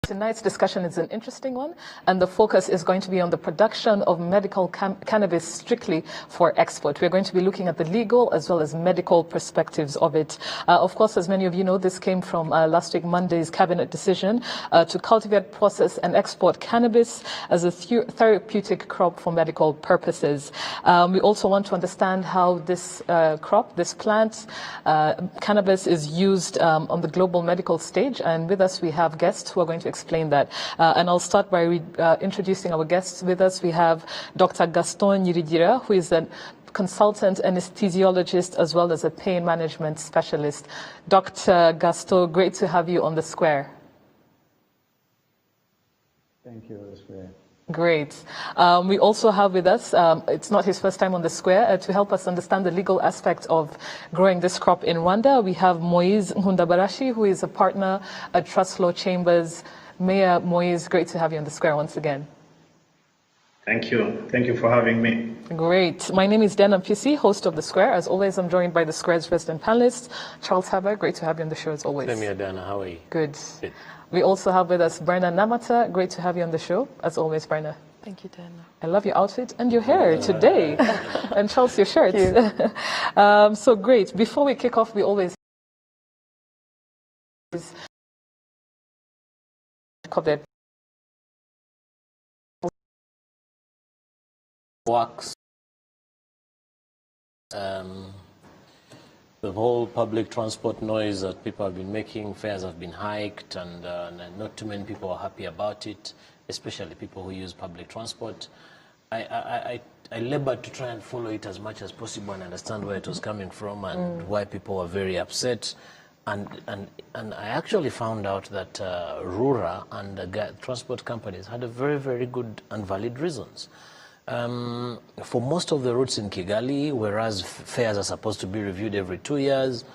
Tonight's discussion is an interesting one, and the focus is going to be on the production of medical cannabis strictly for export. We're going to be looking at the legal as well as medical perspectives of it. Of course, as many of you know, this came from last week Monday's cabinet decision to cultivate, process and export cannabis as a therapeutic crop for medical purposes. We also want to understand how this crop, this plant, cannabis is used on the global medical stage, and with us we have guests who are going to explain that. And I'll start by introducing our guests with us. We have Dr. Gaston Nyirigira, who is a consultant anesthesiologist as well as a pain management specialist. Dr. Gaston, great to have you on the square. Thank you, Square. Great. We also have with us, it's not his first time on the square, to help us understand the legal aspect of growing this crop in Rwanda. We have Moise Nkundabarashi, who is a partner at Trust Law Chambers. Mayor Moise, great to have you on the square once again. Thank you. Thank you for having me. Great. My name is Dana Pisi, host of The Square. As always, I'm joined by The Square's resident panelists. Charles Haber, great to have you on the show as always. Same here, Dana. How are you? Good. We also have with us Brenna Namata. Great to have you on the show, as always, Brenna. Thank you, Dana. I love your outfit and your hair today. And Charles, your shirt. So great. Before we kick off, we always covered works. The whole public transport noise that people have been making, fares have been hiked, and not too many people are happy about it, especially people who use public transport. I labored to try and follow it as much as possible and understand where it was coming from and why people were very upset. And I actually found out that RURA and the transport companies had a very, very good and valid reasons. For most of the routes in Kigali, whereas fares are supposed to be reviewed every 2 years,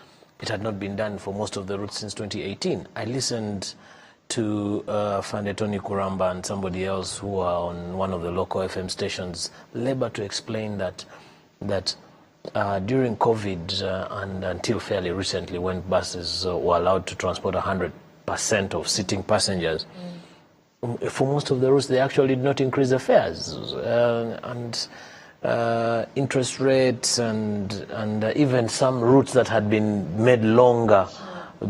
it had not been done for most of the routes since 2018. I listened to Fande Tony Kuramba and somebody else who are on one of the local FM stations labor to explain that during COVID and until fairly recently, when buses were allowed to transport 100% of sitting passengers, for most of the routes, they actually did not increase the fares, and interest rates and even some routes that had been made longer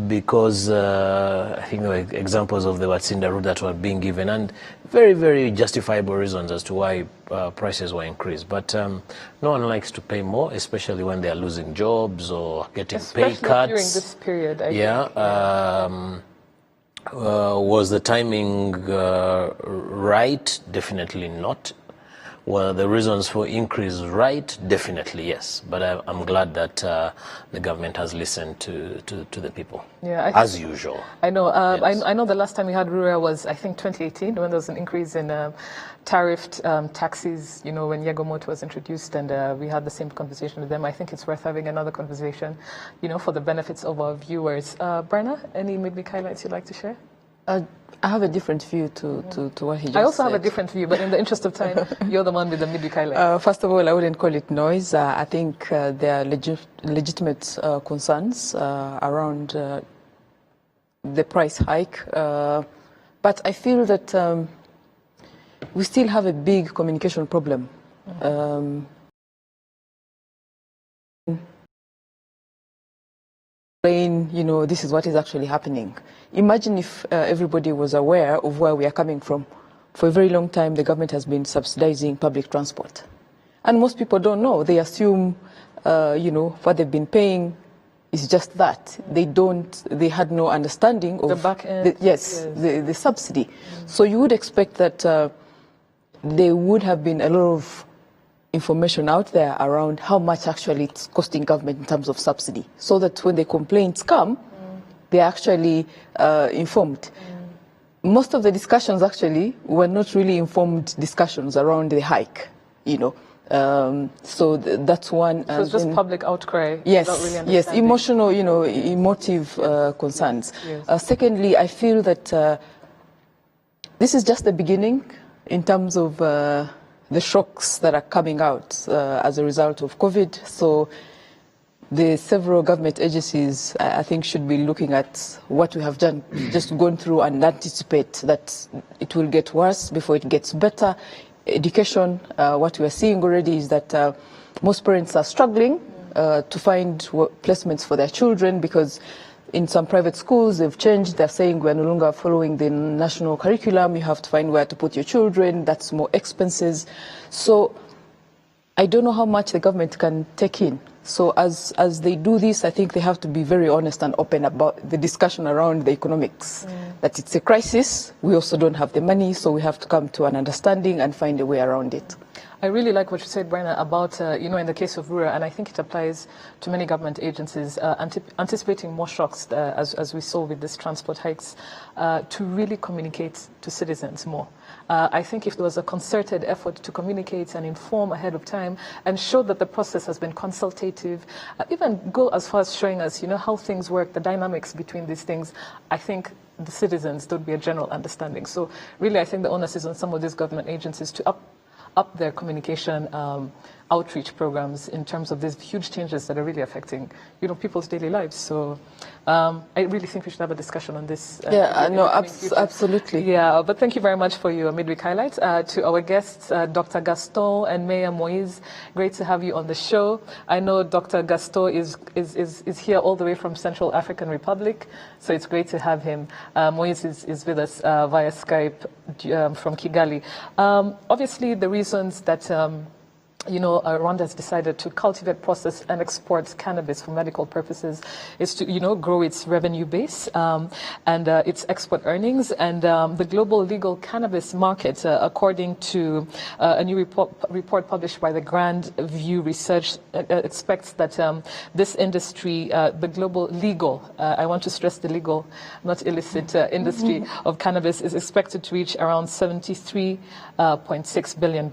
because I think there were examples of the Watsinda route that were being given, and very, very justifiable reasons as to why prices were increased. But no one likes to pay more, especially when they are losing jobs or getting pay cuts. During this period, I think. Was the timing right? Definitely not. Were the reasons for increase right? Definitely yes. But I'm glad that the government has listened to the people, as usual. I know. Yes. I know the last time we had RURA was, I think, 2018, when there was an increase in tariffed taxis, you know, when Yegomoto was introduced, and we had the same conversation with them. I think it's worth having another conversation, you know, for the benefits of our viewers. Brenna, any midweek highlights you'd like to share? I have a different view to what he just said. I also have a different view, but in the interest of time, you're the one with the midweek highlights. First of all, I wouldn't call it noise. I think there are legitimate concerns around the price hike. But I feel that we still have a big communication problem. You know, this is what is actually happening. Imagine if everybody was aware of where we are coming from. For a very long time, the government has been subsidizing public transport. And most people don't know. They assume, you know, what they've been paying is just that. They had no understanding of the back end. The subsidy. So you would expect that there would have been a lot of information out there around how much actually it's costing government in terms of subsidy, so that when the complaints come, they're actually informed. Most of the discussions actually were not really informed discussions around the hike, you know. So that's one. So it's just public outcry. Yes, really yes, emotional, you know, emotive concerns. Yes. Secondly, I feel that this is just the beginning in terms of the shocks that are coming out as a result of COVID. So the several government agencies, I think, should be looking at what we have done, just gone through and anticipate that it will get worse before it gets better. Education, what we are seeing already is that most parents are struggling to find placements for their children, because in some private schools they've changed. They're saying we're no longer following the national curriculum. You have to find where to put your children. That's more expenses. So I don't know how much the government can take in. So as they do this, I think they have to be very honest and open about the discussion around the economics. That it's a crisis. We also don't have the money, so we have to come to an understanding and find a way around it. I really like what you said, Brenna, about, in the case of Rura, and I think it applies to many government agencies, anticipating more shocks, as we saw with these transport hikes, to really communicate to citizens more. I think if there was a concerted effort to communicate and inform ahead of time and show that the process has been consultative, even go as far as showing us, how things work, the dynamics between these things, I think the citizens, there would be a general understanding. So really, I think the onus is on some of these government agencies to up their communication outreach programs in terms of these huge changes that are really affecting, people's daily lives. So I really think we should have a discussion on this. Absolutely. Yeah, but thank you very much for your midweek highlights. To our guests, Dr. Gaston and Mayor Moise, great to have you on the show. I know Dr. Gaston is here all the way from Central African Republic, so it's great to have him. Moise is with us via Skype from Kigali. Obviously, the reasons that Rwanda has decided to cultivate, process, and export cannabis for medical purposes is to, grow its revenue base and its export earnings. And the global legal cannabis market, according to a new report published by the Grand View Research, expects that this industry, the global legal, I want to stress the legal, not illicit industry of cannabis, is expected to reach around $73.6 billion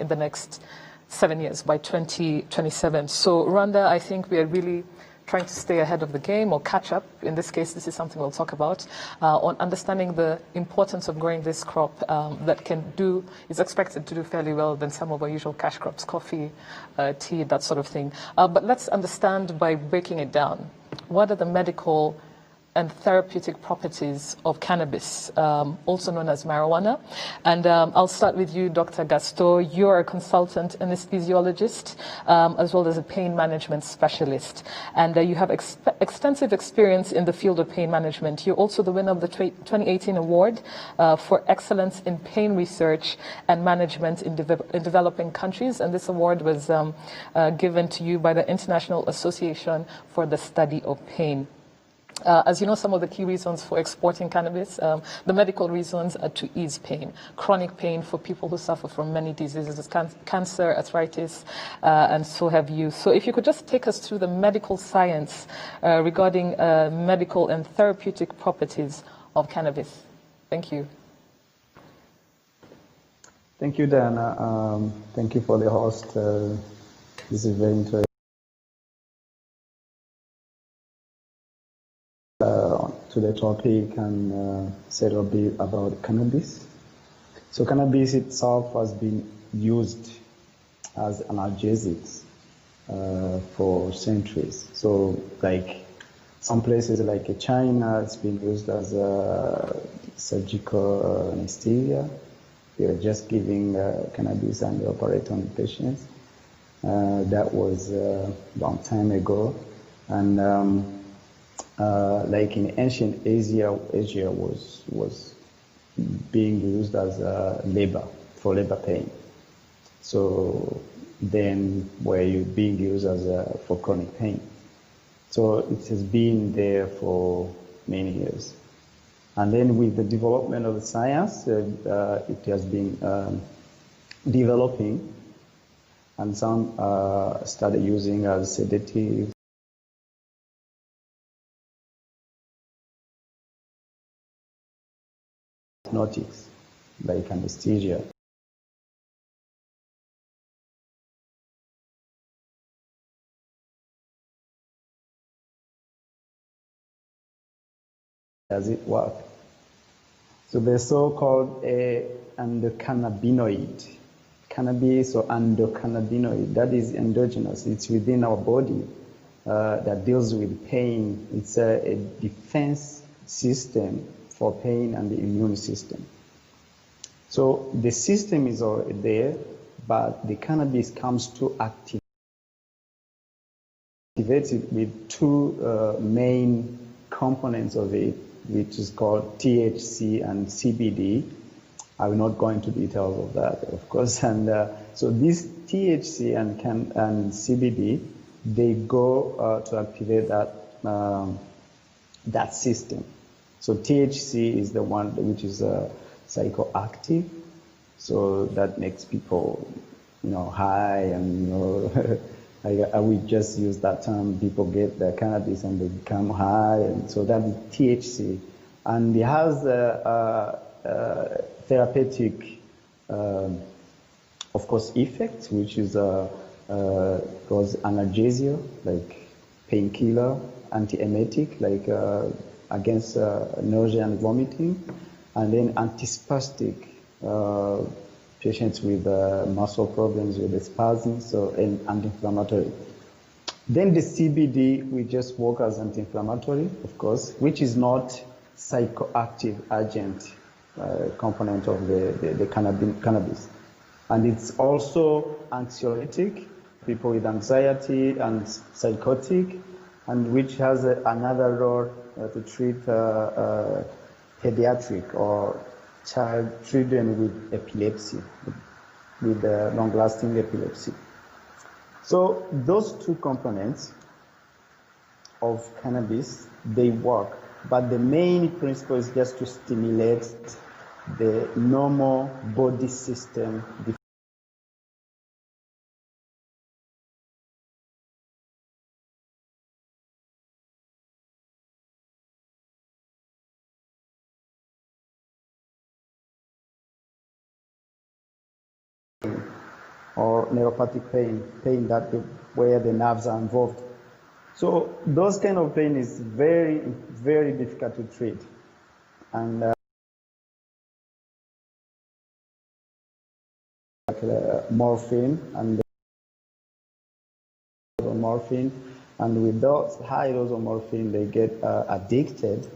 in the next 7 years, by 2027. So Rwanda, I think we are really trying to stay ahead of the game or catch up. In this case, this is something we'll talk about on understanding the importance of growing this crop that is expected to do fairly well than some of our usual cash crops, coffee, tea, that sort of thing. But let's understand by breaking it down. What are the medical and therapeutic properties of cannabis, also known as marijuana? And I'll start with you, Dr. Gaston. You're a consultant anesthesiologist, as well as a pain management specialist. And you have extensive experience in the field of pain management. You're also the winner of the 2018 award for excellence in pain research and management in developing countries. And this award was given to you by the International Association for the Study of Pain. As you know, some of the key reasons for exporting cannabis, the medical reasons are to ease pain, chronic pain for people who suffer from many diseases, cancer, arthritis, and so have you. So if you could just take us through the medical science regarding medical and therapeutic properties of cannabis. Thank you. Thank you, Diana. Thank you for the host. This is very interesting. To the topic and say a little bit about cannabis. So cannabis itself has been used as analgesics for centuries. So like some places like China, it's been used as a surgical anesthesia. They are just giving cannabis and they operate on patients. That was a long time ago. And like in ancient Asia was being used as labor, for labor pain. So then were being used as for chronic pain. So it has been there for many years. And then with the development of the science, it has been developing, and some started using as sedative. Hypnotics, like anesthesia. Does it work? So the so-called endocannabinoid, cannabis or endocannabinoid, that is endogenous, it's within our body. that deals with pain. It's a defense system for pain and the immune system. So the system is already there, but the cannabis comes to activate it with two main components of it, which is called THC and CBD. I will not go into details of that, of course. And so this THC and CBD, they go to activate that system. So THC is the one which is psychoactive, so that makes people, high, and I would just use that term. People get the cannabis and they become high, and so that is THC, and it has therapeutic, of course, effects, which is cause analgesia, like painkiller, anti-emetic, like against nausea and vomiting, and then antispastic, patients with muscle problems, with the spasms, so and anti-inflammatory. Then the CBD, we just work as anti-inflammatory, of course, which is not psychoactive agent component of the cannabis. And it's also anxiolytic, people with anxiety and psychotic, and which has another role to treat pediatric or children with epilepsy, with long-lasting epilepsy. So those two components of cannabis, they work, but the main principle is just to stimulate the normal body system. Or neuropathic pain that where the nerves are involved. So those kind of pain is very, very difficult to treat. And morphine and with those high dose of morphine, they get addicted,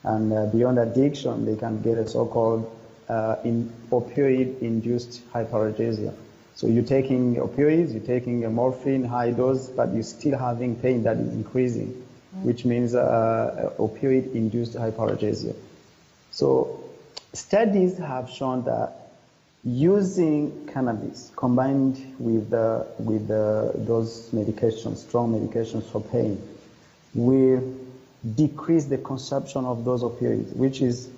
and beyond addiction, they can get a so-called opioid-induced hyperalgesia. So you're taking opioids, you're taking a morphine high dose, but you're still having pain that is increasing, which means opioid-induced hyperalgesia. So studies have shown that using cannabis combined with those medications, strong medications for pain, will decrease the consumption of those opioids, which is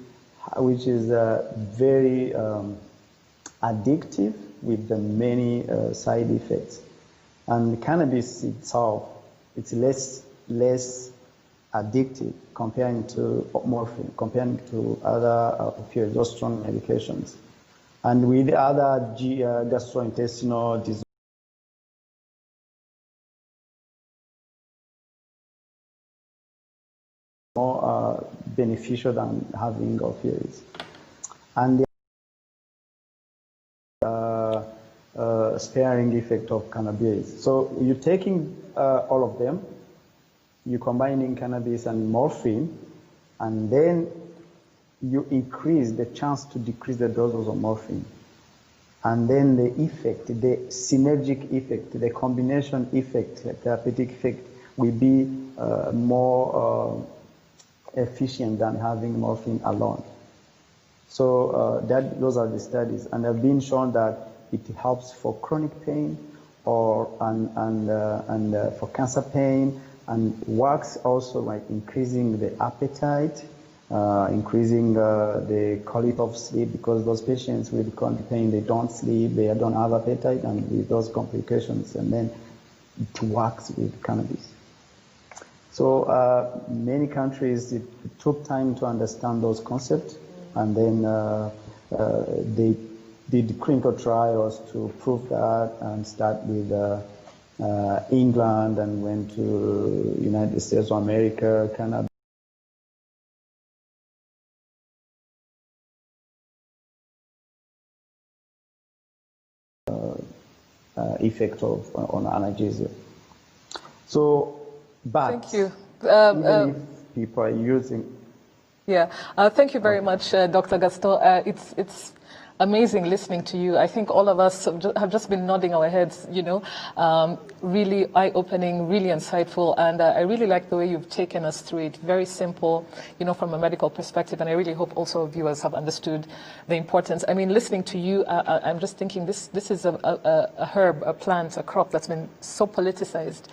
very addictive with the many side effects. And cannabis itself, it's less addictive comparing to morphine, comparing to other opioids, those strong medications. And with other gastrointestinal disorders, more beneficial than having opioids. And the sparing effect of cannabis. So you're taking all of them, you're combining cannabis and morphine, and then you increase the chance to decrease the doses of morphine. And then the effect, the synergic effect, the combination effect, the therapeutic effect will be more efficient than having morphine alone. So those are the studies, and have been shown that it helps for chronic pain or for cancer pain, and works also by increasing the appetite, increasing the quality of sleep, because those patients with chronic pain, they don't sleep, they don't have appetite, and with those complications, and then it works with cannabis. So many countries, it took time to understand those concepts, and then they did clinical trials to prove that, and start with England, and went to United States of America, Canada. Effect on analgesia. So But Thank you. even if people are using. Yeah, thank you very much, Dr. Gaston. It's amazing listening to you. I think all of us have just been nodding our heads, you know, really eye-opening, really insightful, and I really like the way you've taken us through it. Very simple, you know, from a medical perspective, and I really hope also viewers have understood the importance. I mean, listening to you, I'm just thinking this is a herb, a plant, a crop that's been so politicized,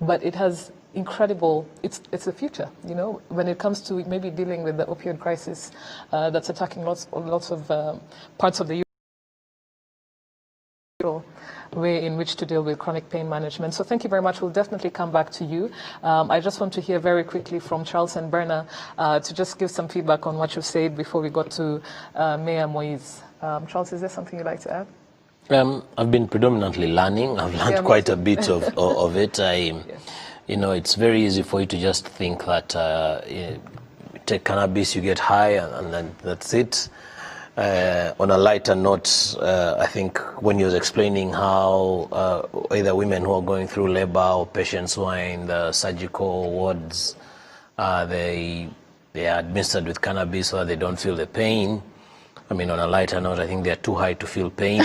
but it has incredible, it's the future, you know, when it comes to maybe dealing with the opioid crisis that's attacking lots of parts of the way in which to deal with chronic pain management. So thank you very much. We'll definitely come back to you. I just want to hear very quickly from Charles and Berna to just give some feedback on what you've said before we got to Mayor Moise. Charles, is there something you'd like to add? I've been predominantly learning. I've learned quite a bit of it. You know, it's very easy for you to just think that you take cannabis, you get high, and then that's it. On a lighter note, I think when you was explaining how either women who are going through labor or patients who are in the surgical wards, they are administered with cannabis so that they don't feel the pain. I mean, on a lighter note, I think they're too high to feel pain.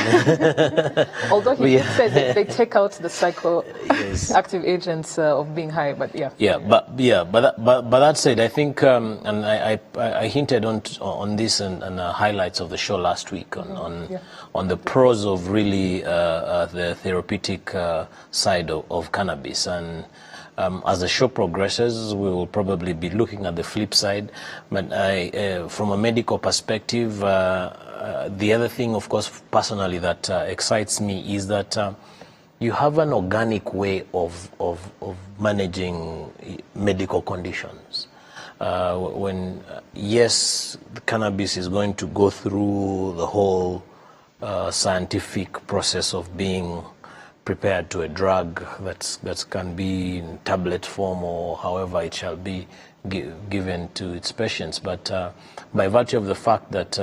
Although he did say that they take out the psychoactive agents of being high, but yeah. But that said, I think, and I hinted on this and highlights of the show last week on the pros of really the therapeutic side of cannabis. And as the show progresses, we will probably be looking at the flip side. But from a medical perspective, the other thing, of course, personally that excites me is that you have an organic way of managing medical conditions. When, yes, the cannabis is going to go through the whole scientific process of being prepared to a drug that can be in tablet form or however it shall be given to its patients. But by virtue of the fact that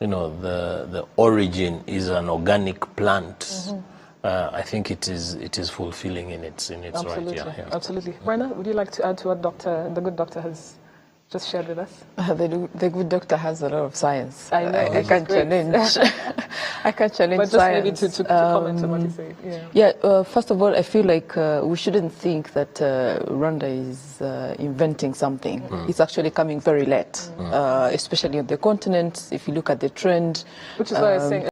you know the origin is an organic plant, I think it is fulfilling in its Absolutely. right. Yeah. Absolutely. Rana, would you like to add to what the good doctor has just shared with us? The good doctor has a lot of science. I know. I can't challenge. I can't challenge But just science. maybe to comment on what he said. First of all, I feel like we shouldn't think that Rwanda is inventing something. It's actually coming very late, especially on the continent. If you look at the trend, which is why I was saying.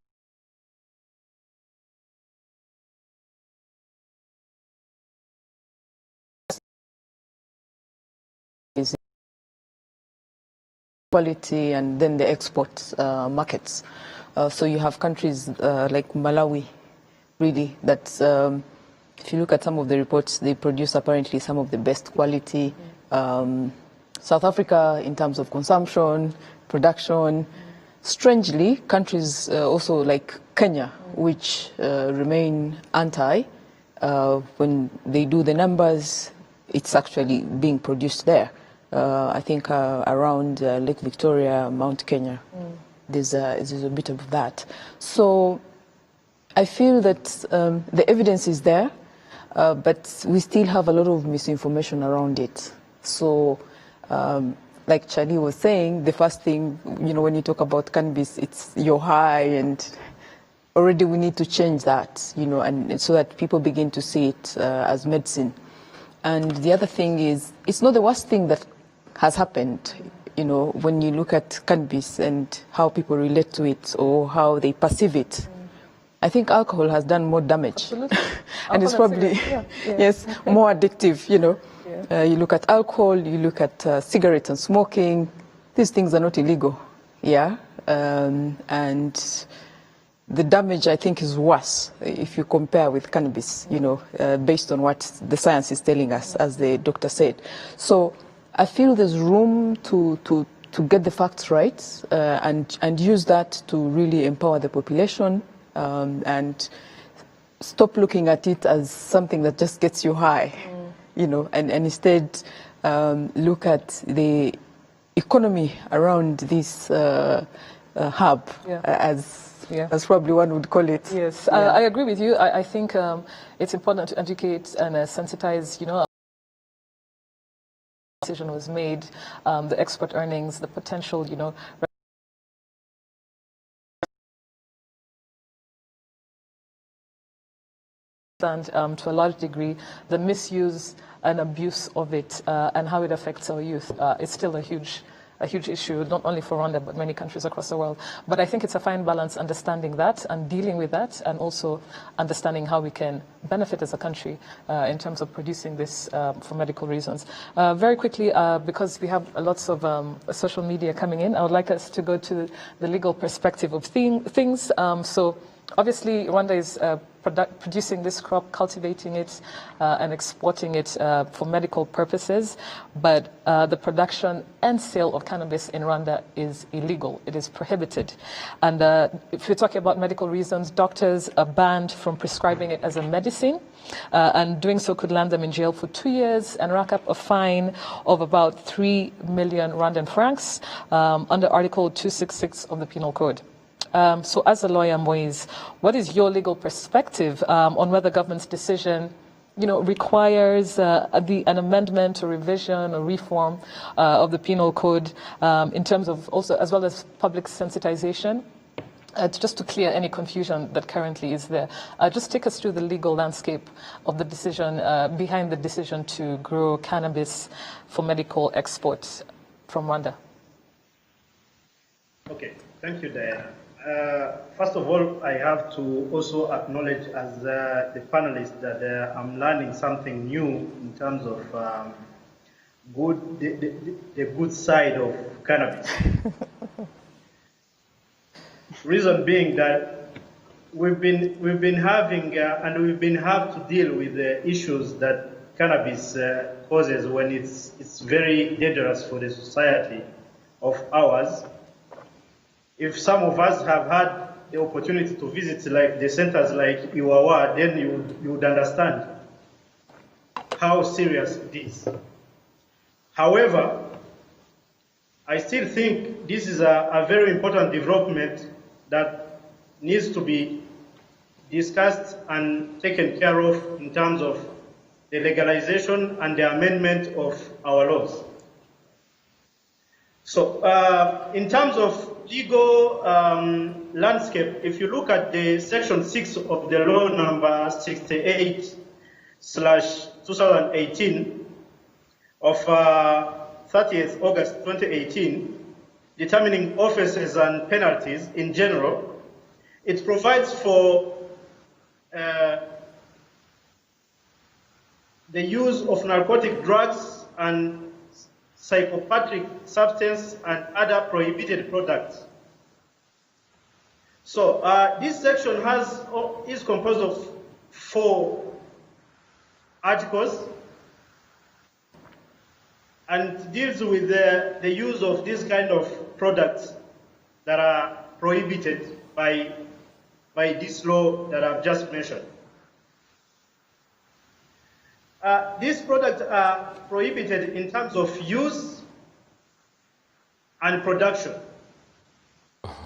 Quality and then the export markets. So you have countries like Malawi, really, that's, if you look at some of the reports, they produce apparently some of the best quality. South Africa in terms of consumption, production. Strangely, countries also like Kenya, which remain anti, when they do the numbers, it's actually being produced there. I think around Lake Victoria, Mount Kenya, there's a bit of that. So I feel that the evidence is there, but we still have a lot of misinformation around it. So like Charlie was saying, the first thing, you know, when you talk about cannabis, it's you're high, and already we need to change that, you know, and so that people begin to see it as medicine. And the other thing is, it's not the worst thing that has happened, you know, when you look at cannabis and how people relate to it or how they perceive it. I think alcohol has done more damage. Absolutely. And it's probably, yes, more addictive, you know. You look at alcohol, you look at cigarettes and smoking. These things are not illegal, and the damage, I think, is worse if you compare with cannabis, you know, based on what the science is telling us, as the doctor said. So I feel there's room to get the facts right and use that to really empower the population and stop looking at it as something that just gets you high, you know, and instead look at the economy around this hub as probably one would call it. Yes, I agree with you. I think it's important to educate and sensitize, you know, decision was made, the export earnings, the potential, and to a large degree, the misuse and abuse of it and how it affects our youth is still a huge issue, not only for Rwanda, but many countries across the world. But I think it's a fine balance understanding that and dealing with that, and also understanding how we can benefit as a country in terms of producing this for medical reasons. Very quickly, because we have lots of social media coming in, I would like us to go to the legal perspective of things. So obviously, Rwanda is producing this crop, cultivating it, and exporting it for medical purposes. But the production and sale of cannabis in Rwanda is illegal. It is prohibited. And if you're talking about medical reasons, doctors are banned from prescribing it as a medicine. And doing so could land them in jail for 2 years and rack up a fine of about 3 million Rwandan francs under Article 266 of the Penal Code. So as a lawyer, Moise, what is your legal perspective on whether government's decision, requires an amendment or revision or reform of the penal code in terms of also, as well as public sensitization? Just to clear any confusion that currently is there, just take us through the legal landscape of the decision, behind the decision to grow cannabis for medical exports from Rwanda. Okay, thank you, Diana. First of all, I have to also acknowledge as the panelist that I'm learning something new in terms of the good side of cannabis. Reason being that we've been having and we've been have to deal with the issues that cannabis causes when it's very dangerous for the society of ours. If some of us have had the opportunity to visit like the centers like Iwawa, then you would understand how serious it is. However, I still think this is a very important development that needs to be discussed and taken care of in terms of the legalization and the amendment of our laws. So in terms of legal landscape, if you look at the section 6 of the law number 68/2018 of 30th August 2018, determining offenses and penalties in general, it provides for the use of narcotic drugs and psychopathic substance and other prohibited products. So this section is composed of 4 articles and deals with the use of this kind of products that are prohibited by this law that I've just mentioned. These products are prohibited in terms of use and production.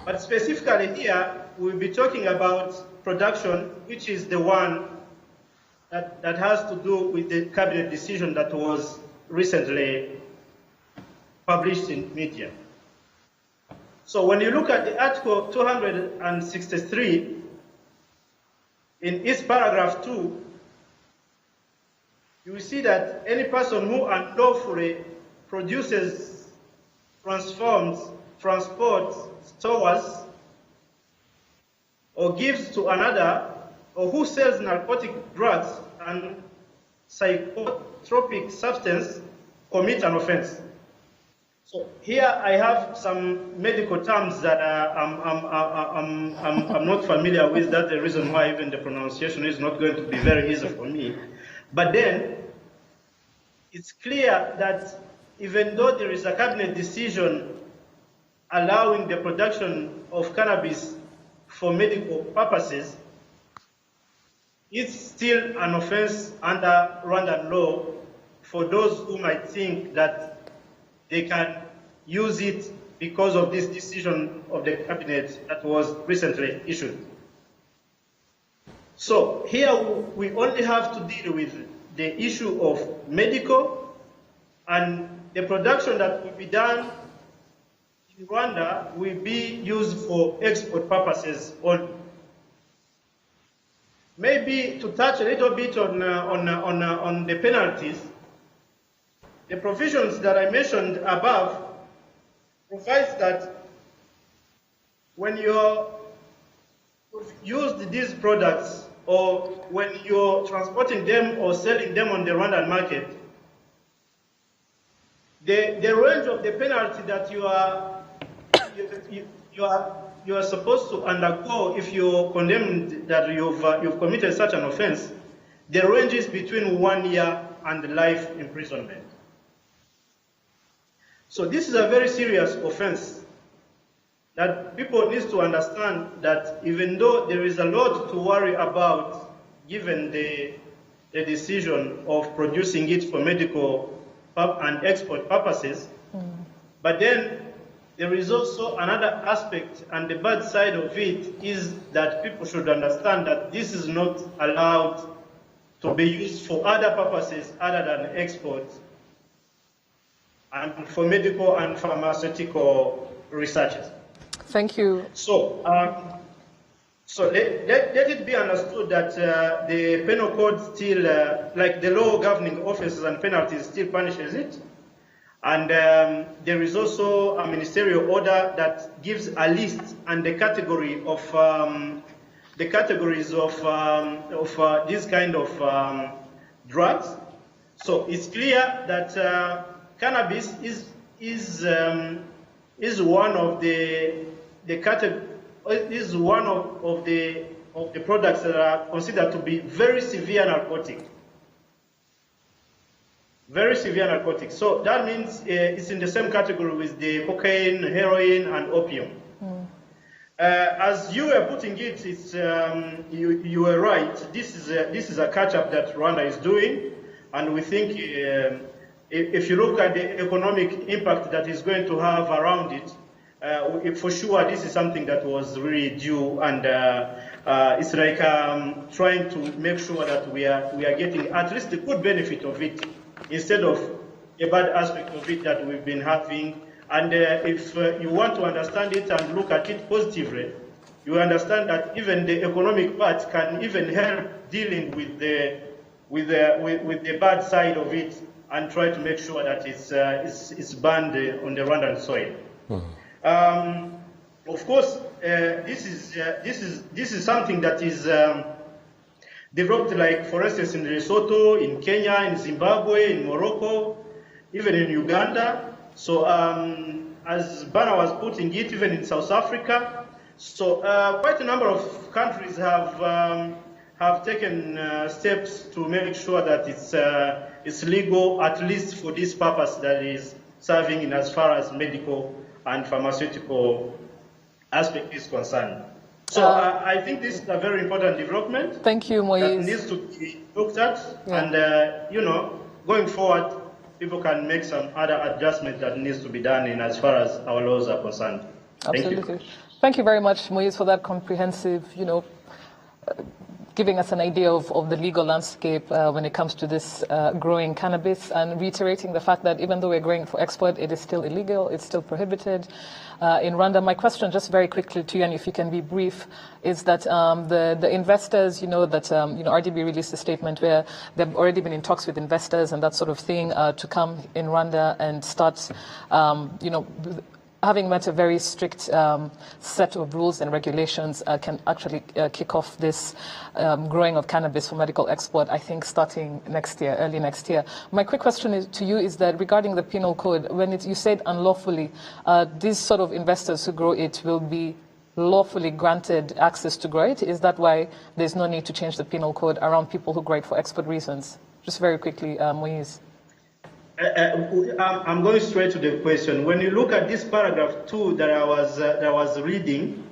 But specifically here, we'll be talking about production, which is the one that has to do with the cabinet decision that was recently published in media. So when you look at the Article 263, in its paragraph 2, you will see that any person who unlawfully produces, transforms, transports, stores, or gives to another, or who sells narcotic drugs and psychotropic substance commit an offense. So here I have some medical terms that I'm not familiar with. That's the reason why even the pronunciation is not going to be very easy for me. But then, it's clear that even though there is a cabinet decision allowing the production of cannabis for medical purposes, it's still an offense under Rwandan law for those who might think that they can use it because of this decision of the cabinet that was recently issued. So here we only have to deal with the issue of medical and the production that will be done in Rwanda will be used for export purposes only. Maybe to touch a little bit on the penalties, the provisions that I mentioned above provides that when you've used these products or when you're transporting them or selling them on the Rwandan market, the range of the penalty that you are supposed to undergo if you're condemned that you've committed such an offense, the range is between 1 year and life imprisonment. So this is a very serious offense that people need to understand, that even though there is a lot to worry about given the decision of producing it for medical and export purposes, but then there is also another aspect, and the bad side of it is that people should understand that this is not allowed to be used for other purposes other than export and for medical and pharmaceutical researches. Thank you. So, let it be understood that the penal code still, like the law governing offences and penalties, still punishes it. And there is also a ministerial order that gives a list and the category of the categories of this kind of drugs. So it's clear that cannabis is one of the products that are considered to be very severe narcotic. Very severe narcotics. So that means it's in the same category with the cocaine, heroin, and opium. As you were putting it, it's, you were right. This is a catch-up that Rwanda is doing, and we think if you look at the economic impact that is going to have around it, for sure this is something that was really due, and it's like trying to make sure that we are getting at least the good benefit of it, instead of a bad aspect of it that we've been having. And if you want to understand it and look at it positively, you understand that even the economic part can even help dealing with the bad side of it, and try to make sure that it's banned on the Rwandan soil. Of course, this is something that is developed, like, for instance, in Lesotho, in Kenya, in Zimbabwe, in Morocco, even in Uganda. So as Bana was putting it, even in South Africa. So quite a number of countries have taken steps to make sure that it's legal, at least for this purpose that is serving in as far as medical and pharmaceutical aspect is concerned. So I think this is a very important development. Thank you, Moise. That needs to be looked at, and going forward, people can make some other adjustment that needs to be done in as far as our laws are concerned. Absolutely. Thank you. Thank you very much, Moise, for that comprehensive, giving us an idea of the legal landscape when it comes to this growing cannabis, and reiterating the fact that even though we're growing for export, it is still illegal, it's still prohibited in Rwanda. My question, just very quickly to you, and if you can be brief, is that the investors, that RDB released a statement where they've already been in talks with investors and that sort of thing to come in Rwanda and start, having met a very strict set of rules and regulations, can actually kick off this growing of cannabis for medical export, I think, starting next year, early next year. My quick question to you is that regarding the penal code, when you said unlawfully, these sort of investors who grow it will be lawfully granted access to grow it? Is that why there's no need to change the penal code around people who grow it for export reasons? Just very quickly, Moise. I'm going straight to the question. When you look at this paragraph 2 that I was reading,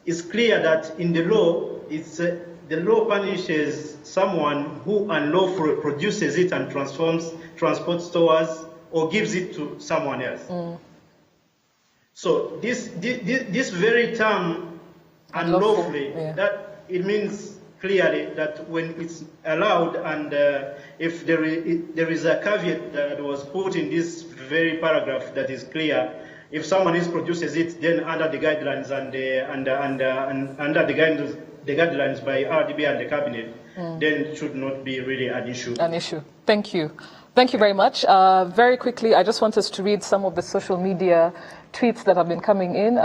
it's clear that in the law, the law punishes someone who unlawfully produces it and transports, stores, or gives it to someone else. So this very term, unlawfully, that it means clearly that when it's allowed and if there is a caveat that was put in this very paragraph that is clear, if someone produces it, then under the guidelines and under the guidelines by RDB and the cabinet, then it should not be really an issue. An issue. Thank you. Thank you very much. Very quickly, I just want us to read some of the social media tweets that have been coming in.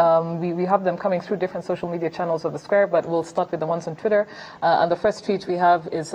We have them coming through different social media channels of the Square, but we'll start with the ones on Twitter. And the first tweet we have is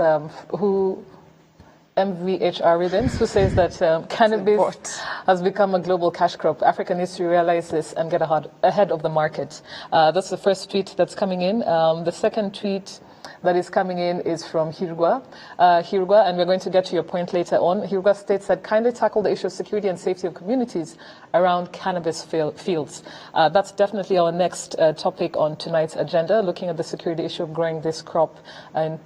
MVHR Rhythms, who says that cannabis has become a global cash crop. Africa needs to realize this and get ahead of the market. That's the first tweet that's coming in. The second tweet that is coming in is from Hirgwa. Hirgwa, and we're going to get to your point later on. Hirgwa states that kindly tackle the issue of security and safety of communities around cannabis fields. That's definitely our next topic on tonight's agenda, looking at the security issue of growing this crop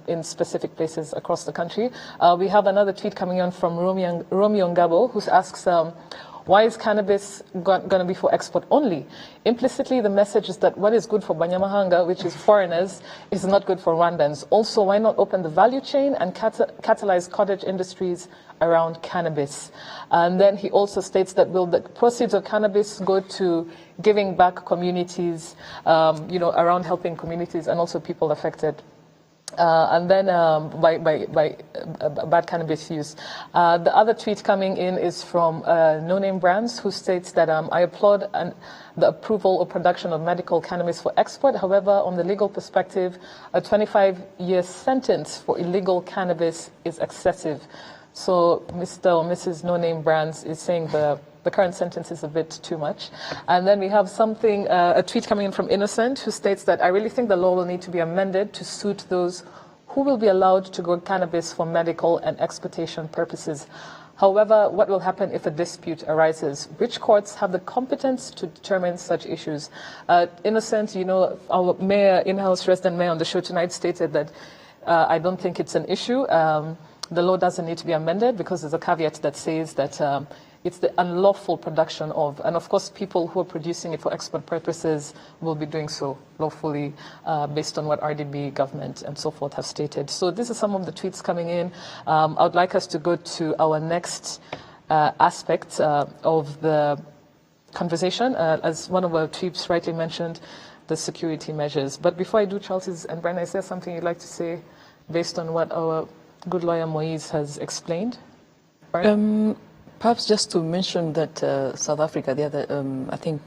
in specific places across the country. We have another tweet coming on from Romeo Ngabo, who asks, why is cannabis going to be for export only? Implicitly, the message is that what is good for Banyamahanga, which is foreigners, is not good for Rwandans. Also, why not open the value chain and catalyze cottage industries around cannabis? And then he also states that will the proceeds of cannabis go to giving back communities, around helping communities and also people affected and then by bad cannabis use. The other tweet coming in is from No Name Brands, who states that I applaud the approval or production of medical cannabis for export. However, on the legal perspective, a 25-year sentence for illegal cannabis is excessive. So Mr. or Mrs. No Name Brands is saying the current sentence is a bit too much. And then we have a tweet coming in from Innocent, who states that I really think the law will need to be amended to suit those who will be allowed to grow cannabis for medical and exportation purposes. However, what will happen if a dispute arises? Which courts have the competence to determine such issues? Innocent, our mayor, in-house resident mayor on the show tonight stated that I don't think it's an issue. The law doesn't need to be amended because there's a caveat that says that it's the unlawful production of, and of course people who are producing it for export purposes will be doing so lawfully based on what RDB, government and so forth have stated. So these are some of the tweets coming in. I would like us to go to our next aspect of the conversation. As one of our tweets rightly mentioned, the security measures. But before I do, Charles and Brenda, is there something you'd like to say based on what our good lawyer Moise has explained? Perhaps just to mention that South Africa, the other, I think,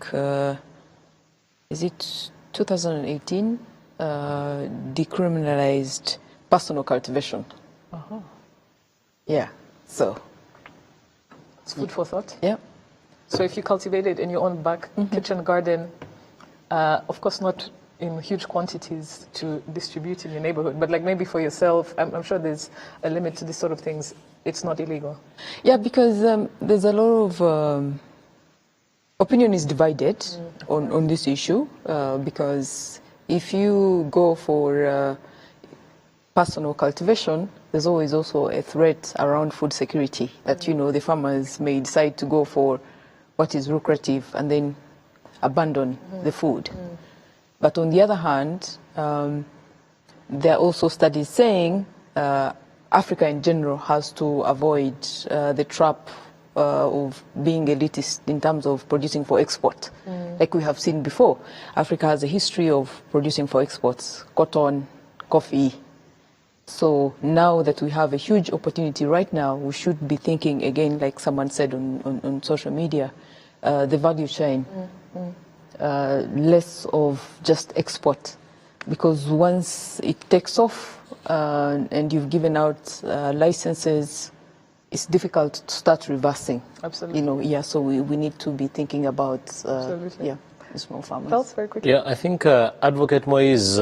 is it 2018, decriminalized personal cultivation. Uh-huh. Yeah, so. It's food for thought. Yeah. So if you cultivate it in your own back kitchen garden, of course not in huge quantities to distribute in your neighborhood, but like maybe for yourself, I'm sure there's a limit to these sort of things. It's not illegal. Yeah, because there's a lot of opinion is divided on this issue because if you go for personal cultivation, there's always also a threat around food security that, the farmers may decide to go for what is lucrative and then abandon the food. But on the other hand, there are also studies saying Africa in general has to avoid the trap of being elitist in terms of producing for export. Like we have seen before, Africa has a history of producing for exports, cotton, coffee. So now that we have a huge opportunity right now, we should be thinking again, like someone said on social media, the value chain, less of just export. Because once it takes off and you've given out licenses, it's difficult to start reversing. Absolutely. So we need to be thinking about the small farmers. Charles, very quickly. Yeah, I think Advocate Moise,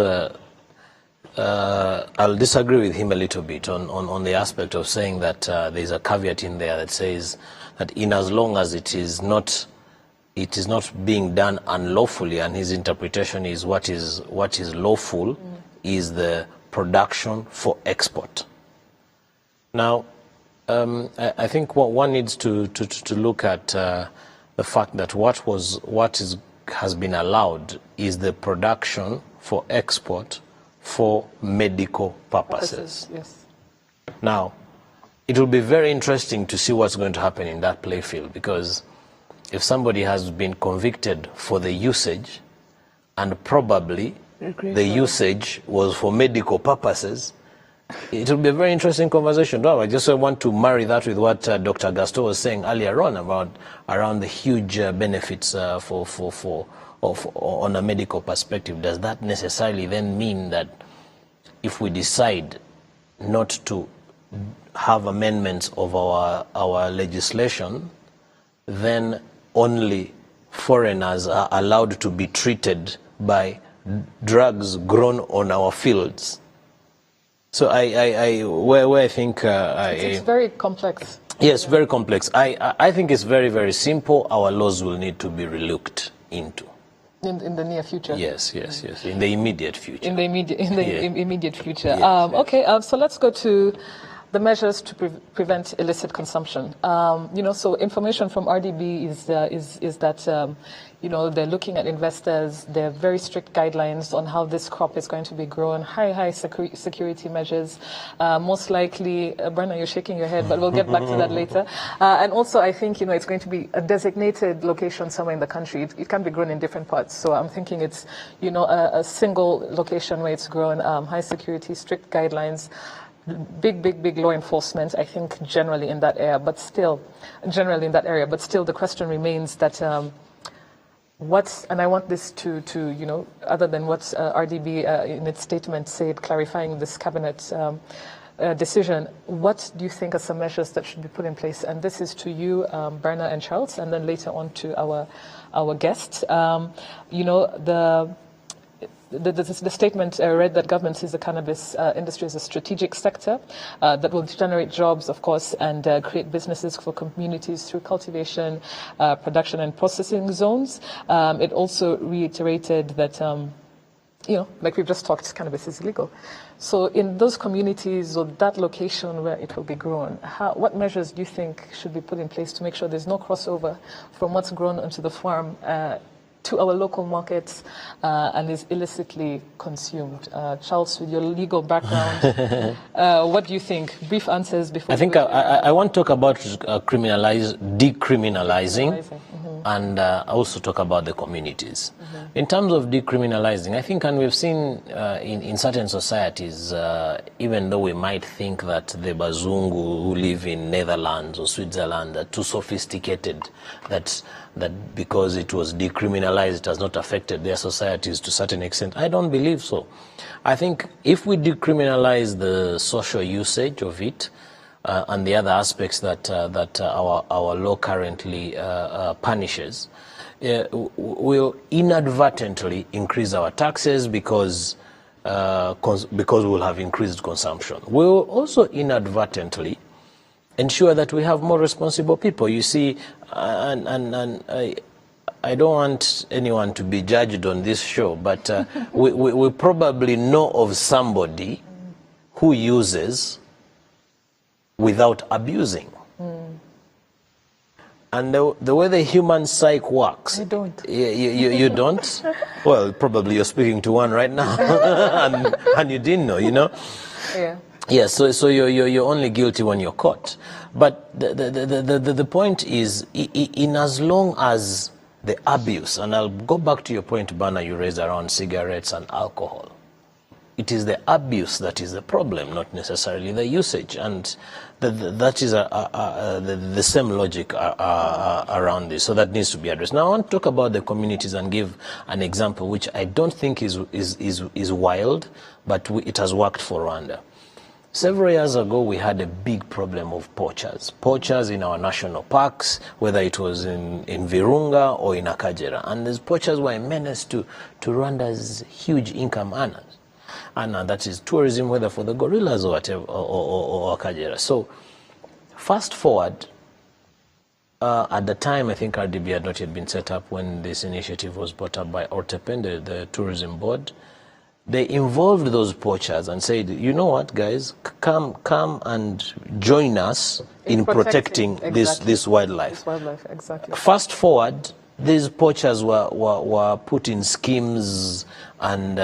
I'll disagree with him a little bit on the aspect of saying that there's a caveat in there that says that in as long as it is not being done unlawfully, and his interpretation is what is lawful is the production for export. Now, I think what one needs to look at the fact that has been allowed is the production for export for medical purposes. Yes. Now, it will be very interesting to see what's going to happen in that play field, because if somebody has been convicted for the usage and probably the usage was for medical purposes, it will be a very interesting conversation. No, I just want to marry that with what Dr. Gaston was saying earlier on about around the huge benefits on a medical perspective. Does that necessarily then mean that if we decide not to have amendments of our legislation, then only foreigners are allowed to be treated by drugs grown on our fields? So where I think it's very complex. Yes, very complex. I think it's very, very simple. Our laws will need to be relooked into. In the near future. Yes. In the immediate future. In the immediate future. Yes. So let's go to the measures to prevent illicit consumption. So information from RDB is that they're looking at investors. There are very strict guidelines on how this crop is going to be grown. High security measures. Most likely, Brenna, you're shaking your head, but we'll get back to that later. And also, I think it's going to be a designated location somewhere in the country. It can be grown in different parts. So I'm thinking it's a single location where it's grown. High security, strict guidelines. Big law enforcement, I think, generally in that area, but still the question remains that and I want this to other than what RDB in its statement said, clarifying this cabinet decision, what do you think are some measures that should be put in place? And this is to you, Berna and Charles, and then later on to our guests. The statement read that government sees the cannabis industry as a strategic sector that will generate jobs, of course, and create businesses for communities through cultivation, production and processing zones. It also reiterated that, like we've just talked, cannabis is illegal. So in those communities or that location where it will be grown, what measures do you think should be put in place to make sure there's no crossover from what's grown onto the farm to our local markets and is illicitly consumed? Charles, with your legal background, what do you think? Brief answers before. I think I want to talk about decriminalizing, and also talk about the communities. In terms of decriminalizing, I think, and we've seen in certain societies, even though we might think that the Bazungu who live in Netherlands or Switzerland are too sophisticated, that because it was decriminalized, it has not affected their societies to a certain extent. I don't believe so. I think if we decriminalize the social usage of it and the other aspects that our law currently punishes, we'll inadvertently increase our taxes because we'll have increased consumption. We'll also inadvertently ensure that we have more responsible people. You see, and I don't want anyone to be judged on this show, but we probably know of somebody who uses without abusing. And the way the human psyche works, I don't. You don't? Well, probably you're speaking to one right now, and you didn't know, Yeah. Yeah, so you're only guilty when you're caught. But the point is, in as long as the abuse, and I'll go back to your point, Bana, you raised around cigarettes and alcohol. It is the abuse that is the problem, not necessarily the usage, and that is the same logic around this. So that needs to be addressed. Now I want to talk about the communities and give an example which I don't think is wild, but it has worked for Rwanda. Several years ago, we had a big problem of poachers. Poachers in our national parks, whether it was in Virunga or in Akagera. And these poachers were a menace to Rwanda's huge income earners. And that is tourism, whether for the gorillas or whatever, or Akagera. So, fast forward, at the time, I think RDB had not yet been set up when this initiative was brought up by Ortepende, the tourism board. They involved those poachers and said, you know what, guys, come and join us in protecting exactly. this wildlife. This wildlife, exactly. Fast forward, these poachers were put in schemes, and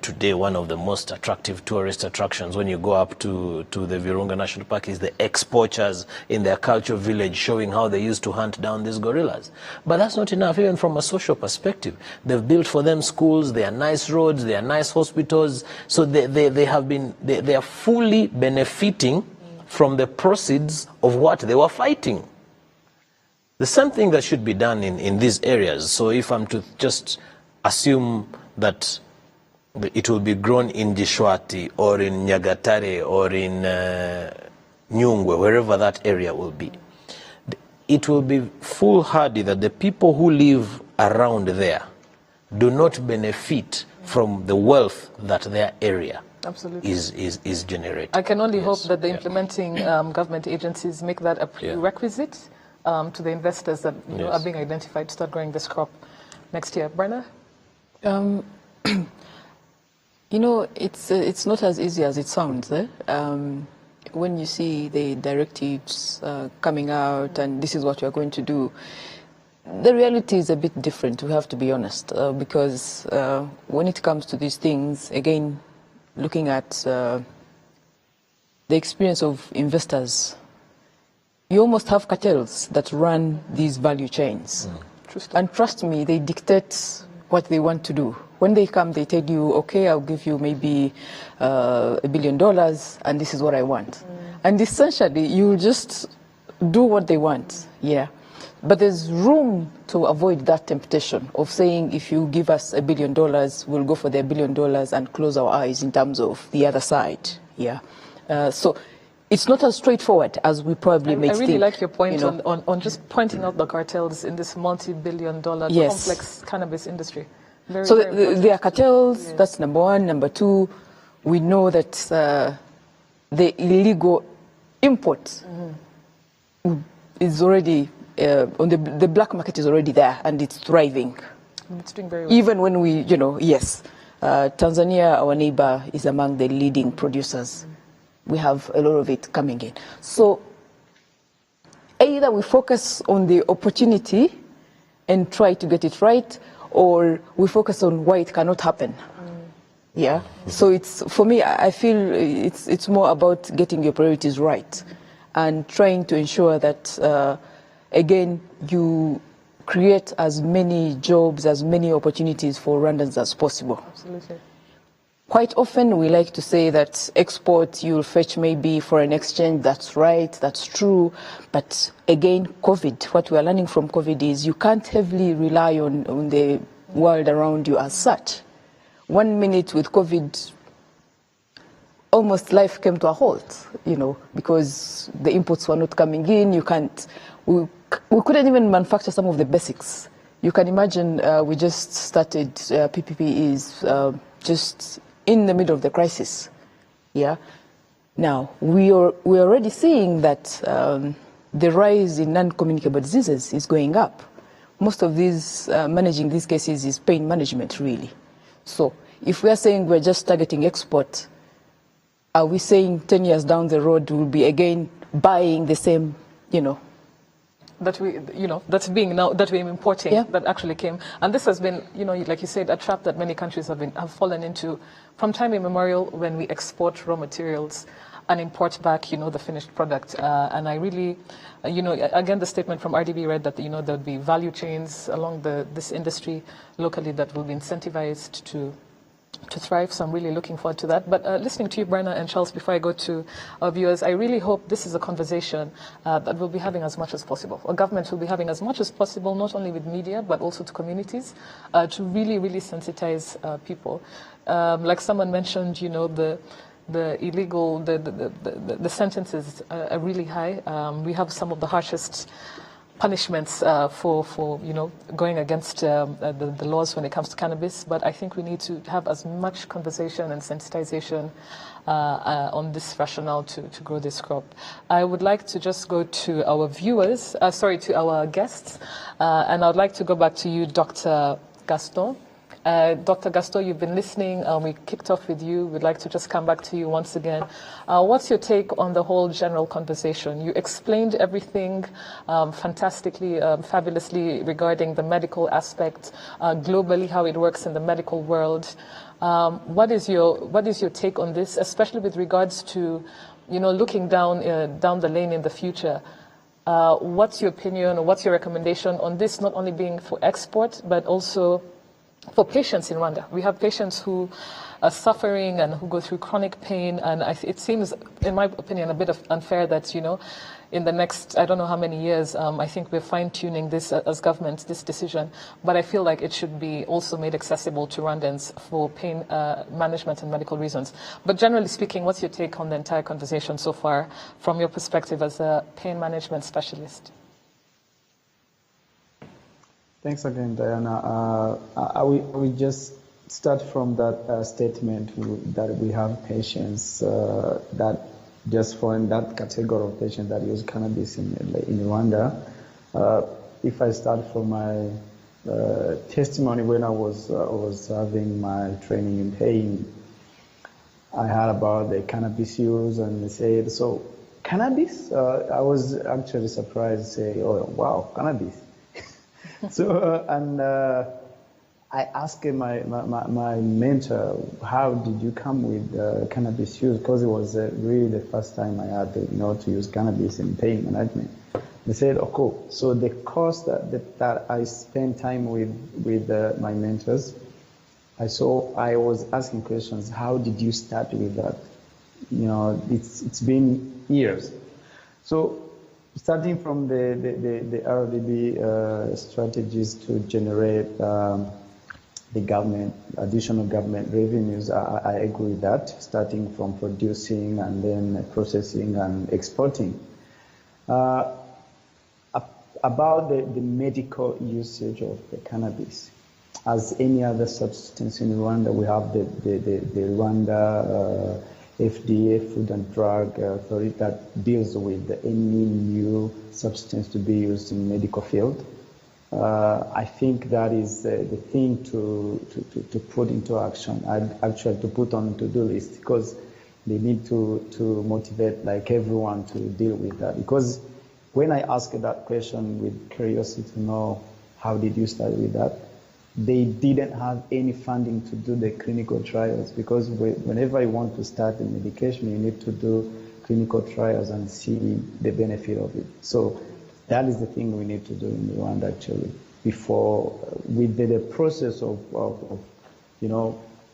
today one of the most attractive tourist attractions when you go up to the Virunga National Park is the ex-poachers in their cultural village showing how they used to hunt down these gorillas. But that's not enough, even from a social perspective. They've built for them schools, they are nice roads, they are nice hospitals, so they are fully benefiting from the proceeds of what they were fighting. The same thing that should be done in these areas. So if I'm to just assume that it will be grown in Gishwati or in Nyagatare or in Nyungwe, wherever that area will be, it will be foolhardy that the people who live around there do not benefit from the wealth that their area is generating. I can only hope that the implementing government agencies make that a prerequisite to the investors that are being identified to start growing this crop next year. Brenna? You know, it's not as easy as it sounds. When you see the directives coming out and this is what you're going to do, the reality is a bit different, we have to be honest, because when it comes to these things, again, looking at the experience of investors, you almost have cartels that run these value chains. And trust me, they dictate what they want to do. When they come, they tell you, okay, I'll give you maybe $1 billion, and this is what I want. And essentially, you just do what they want, But there's room to avoid that temptation of saying, if you give us $1 billion, we'll go for the $1 billion and close our eyes in terms of the other side, So it's not as straightforward as we probably may think. I really like your point on just pointing out the cartels in this multi-billion-dollar complex cannabis industry. So there are cartels, that's number one. Number two, we know that the illegal import is already, on the black market is already there and it's thriving. It's doing very well. Even when we, Tanzania, our neighbor, is among the leading producers. We have a lot of it coming in. So either we focus on the opportunity and try to get it right, or we focus on why it cannot happen. So it's, for me, I feel it's more about getting your priorities right and trying to ensure that, again, you create as many jobs, as many opportunities for Rwandans as possible. Absolutely. Quite often we like to say that export, you'll fetch maybe foreign exchange. That's right, that's true. But again, COVID, what we are learning from COVID is you can't heavily rely on the world around you as such. 1 minute with COVID, almost life came to a halt, because the imports were not coming in. We couldn't even manufacture some of the basics. You can imagine we just started PPPs just in the middle of the crisis. Now, we're already seeing that the rise in non-communicable diseases is going up. Most of these, managing these cases is pain management, really. So if we are saying we're just targeting export, are we saying 10 years down the road we'll be again buying the same, that we're importing, that actually came. And this has been, like you said, a trap that many countries have fallen into from time immemorial, when we export raw materials and import back, the finished product. And I really, again, the statement from RDB read that, there'll be value chains along this industry locally that will be incentivized to thrive. So I'm really looking forward to that. But listening to you, Brenna and Charles, before I go to our viewers, I really hope this is a conversation that we'll be having as much as possible. Our government will be having as much as possible, not only with media, but also to communities, to really, really sensitize people. Like someone mentioned, the illegal, the sentences are really high. We have some of the harshest punishments for going against the laws when it comes to cannabis, but I think we need to have as much conversation and sensitization on this rationale to grow this crop. I would like to just go to our viewers, to our guests, and I would like to go back to you, Dr. Gaston. Dr. Gaston, you've been listening. We kicked off with you. We'd like to just come back to you once again. What's your take on the whole general conversation? You explained everything fantastically, fabulously regarding the medical aspect, globally how it works in the medical world. What is your take on this, especially with regards to, looking down the lane in the future? What's your opinion or what's your recommendation on this, not only being for export, but also for patients in Rwanda? We have patients who are suffering and who go through chronic pain, and it seems, in my opinion, a bit unfair that, in the next, I don't know how many years, I think we're fine-tuning this as government, this decision, but I feel like it should be also made accessible to Rwandans for pain management and medical reasons. But generally speaking, what's your take on the entire conversation so far from your perspective as a pain management specialist? Thanks again, Diana. I will just start from that statement that we have patients that just fall in that category of patients that use cannabis in Rwanda. If I start from my testimony when I was having my training in pain, I heard about the cannabis use, and they said, "So cannabis?" I was actually surprised to say, "Oh wow, cannabis." I asked my mentor, how did you come with cannabis use? Because it was really the first time I had to use cannabis in pain management. They said, "Oh, cool." So the course that I spent time with my mentors, I was asking questions. How did you start with that? It's been years. So starting from the RDB strategies to generate the additional government revenues, I agree with that, starting from producing and then processing and exporting. About the medical usage of the cannabis, as any other substance in Rwanda, we have the Rwanda FDA, Food and Drug Authority, that deals with any new substance to be used in medical field. I think that is the thing to put into action, actually to put on to-do list, because they need to motivate like everyone to deal with that. Because when I asked that question with curiosity to know how did you start with that, they didn't have any funding to do the clinical trials, because whenever you want to start a medication, you need to do clinical trials and see the benefit of it. So that is the thing we need to do in Rwanda, actually, before we did a process of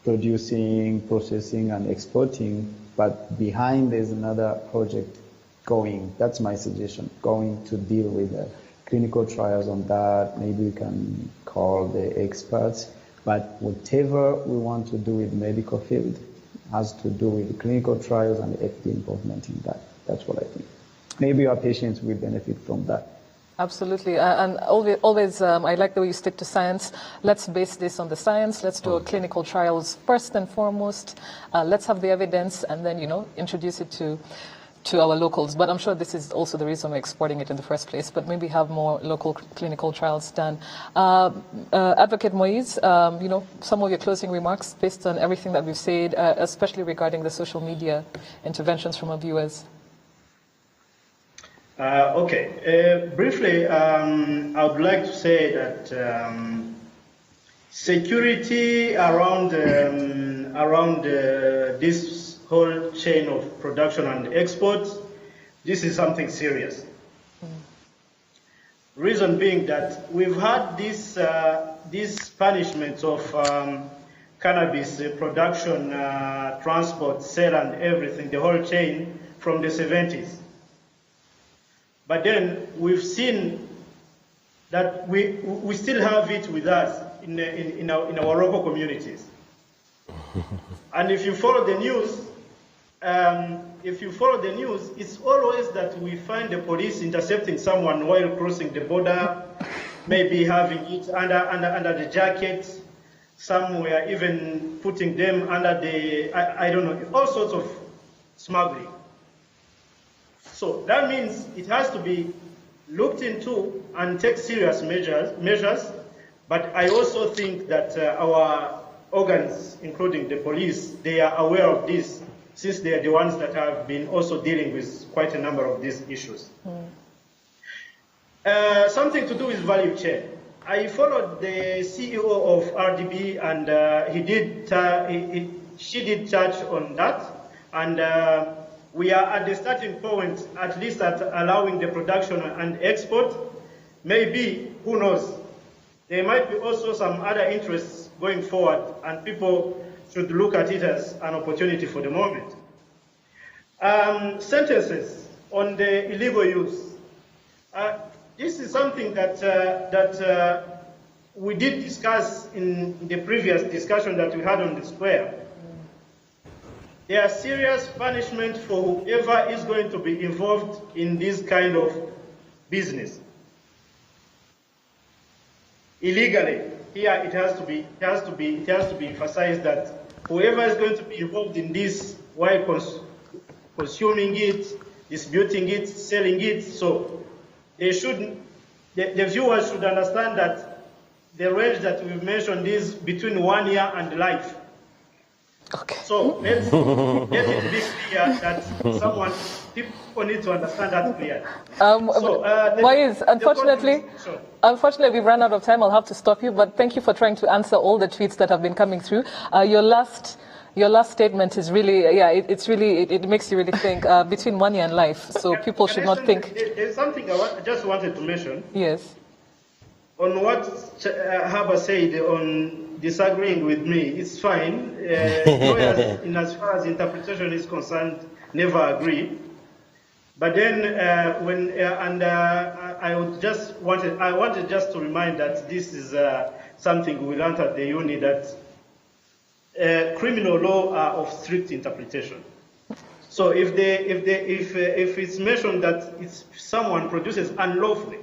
producing, processing, and exporting. But behind there's another project going. That's my suggestion, going to deal with clinical trials on that. Maybe we can call the experts. But whatever we want to do with medical field has to do with clinical trials and FDA involvement in that. That's what I think. Maybe our patients will benefit from that. Absolutely, and always I like the way you stick to science. Let's base this on the science. Let's do clinical trials first and foremost. Let's have the evidence, and then introduce it to our locals. But I'm sure this is also the reason we're exporting it in the first place. But maybe have more local clinical trials done. Advocate Moise, some of your closing remarks based on everything that we've said, especially regarding the social media interventions from our viewers. Briefly, I would like to say that security around this whole chain of production and export, this is something serious. Reason being that we've had these punishments of cannabis production, transport, sale, and everything, the whole chain from the 70s. But then we've seen that we still have it with us in our local communities. And if you follow the news, it's always that we find the police intercepting someone while crossing the border, maybe having it under the jacket, somewhere even putting them under the, I don't know, all sorts of smuggling. So that means it has to be looked into and take serious measures But I also think that our organs, including the police, they are aware of this, since they are the ones that have been also dealing with quite a number of these issues. Something to do with value chain. I followed the CEO of RDB, and she did touch on that, and we are at the starting point, at least at allowing the production and export. Maybe, who knows, there might be also some other interests going forward, and people should look at it as an opportunity for the moment. Sentences on the illegal use. This is something that we did discuss in the previous discussion that we had on the square. There are serious punishment for whoever is going to be involved in this kind of business. Illegally, here it has to be emphasized that whoever is going to be involved in this while consuming it, distributing it, selling it, so they should, the viewers should understand that the range that we've mentioned is between 1 year and life. Okay. So let it be clear that people need to understand that clearly. Unfortunately, we've run out of time. I'll have to stop you, but thank you for trying to answer all the tweets that have been coming through. Your last statement is really, it makes you really think, between 1 year and life. So people should not think. There's something I just wanted to mention. Yes. On what Haba said on disagreeing with me, it's fine. Lawyers, in as far as interpretation is concerned, never agree. But then I wanted just to remind that this is something we learned at the uni, that criminal law are of strict interpretation. So if it's mentioned that someone produces unlawfully,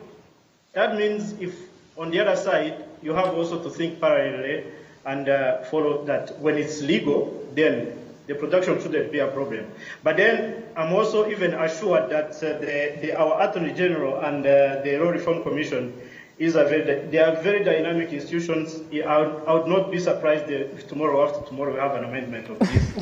that means if on the other side you have also to think parallelly and follow that when it's legal, then the production shouldn't be a problem. But then I'm also even assured that our Attorney General and the Law Reform Commission they are very dynamic institutions. I would not be surprised if tomorrow, after tomorrow, we have an amendment of this.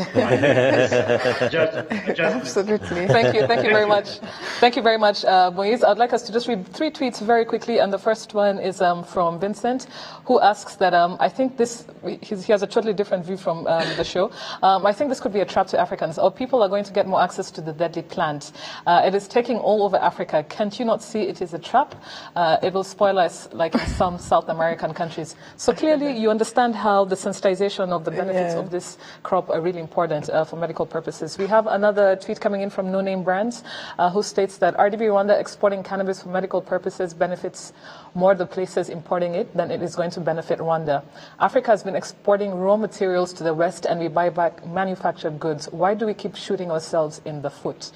Absolutely. Thank you very much. Thank you very much, Moise. I'd like us to just read 3 tweets very quickly, and the first one is from Vincent, who asks that I think he has a totally different view from the show. I think this could be a trap to Africans. Or people are going to get more access to the deadly plant. It is taking all over Africa. Can't you not see it is a trap? It will spoil us like in some South American countries. So clearly you understand how the sensitization of the benefits of this crop are really important for medical purposes. We have another tweet coming in from No Name Brands, who states that RDB Rwanda exporting cannabis for medical purposes benefits more the places importing it than it is going to benefit Rwanda. Africa has been exporting raw materials to the West, and we buy back manufactured goods. Why do we keep shooting ourselves in the foot?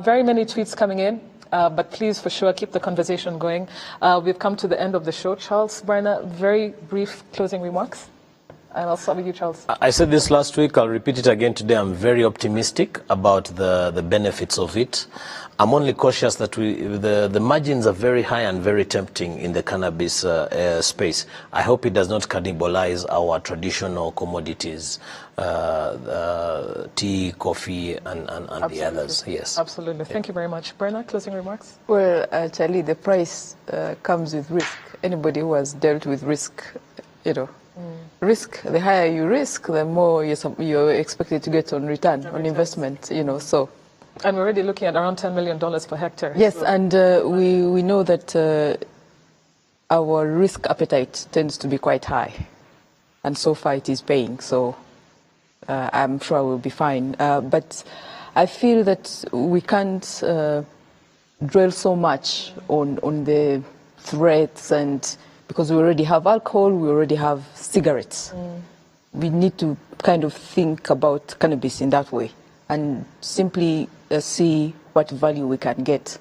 Very many tweets coming in. But please, for sure, keep the conversation going. We've come to the end of the show. Charles, Brenna, very brief closing remarks. And I'll start with you, Charles. I said this last week, I'll repeat it again today. I'm very optimistic about the benefits of it. I'm only cautious that the margins are very high and very tempting in the cannabis space. I hope it does not cannibalize our traditional commodities, tea, coffee, and the others. Yes. Absolutely. Thank you very much. Brenna, closing remarks? Well, actually, the price comes with risk. Anybody who has dealt with risk, risk, the higher you risk, the more you're expected to get on return on investment, so. And we're already looking at around $10 million per hectare. Yes, so. And we know that our risk appetite tends to be quite high. And so far it is paying, so I'm sure we'll be fine. But I feel that we can't dwell so much on the threats, and because we already have alcohol, we already have cigarettes. We need to kind of think about cannabis in that way and simply see what value we can get,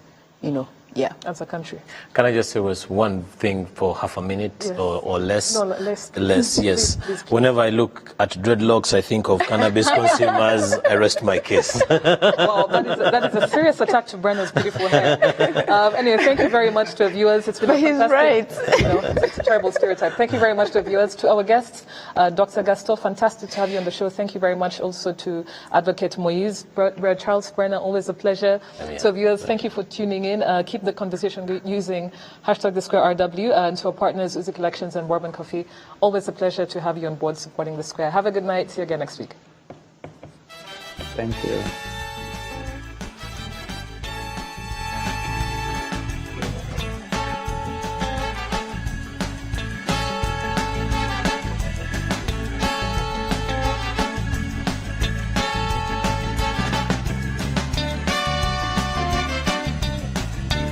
Yeah. as a country. Can I just say was one thing for half a minute Yes. or less? No, less. Less, yes. Please. Whenever I look at dreadlocks, I think of cannabis consumers. I rest my case. Wow, that is a serious attack to Brenna's beautiful hair. Anyway, thank you very much to our viewers. It's been a He's fantastic, right. you know, it's a terrible stereotype. Thank you very much to our viewers. To our guests, Dr. Gaston, fantastic to have you on the show. Thank you very much also to Advocate Moise, Charles Brenna, always a pleasure. To our viewers, thank you for tuning in. Keep the conversation using #TheSquareRW, and to our partners, Uzi Collections and Bourbon Coffee. Always a pleasure to have you on board supporting The Square. Have a good night. See you again next week. Thank you.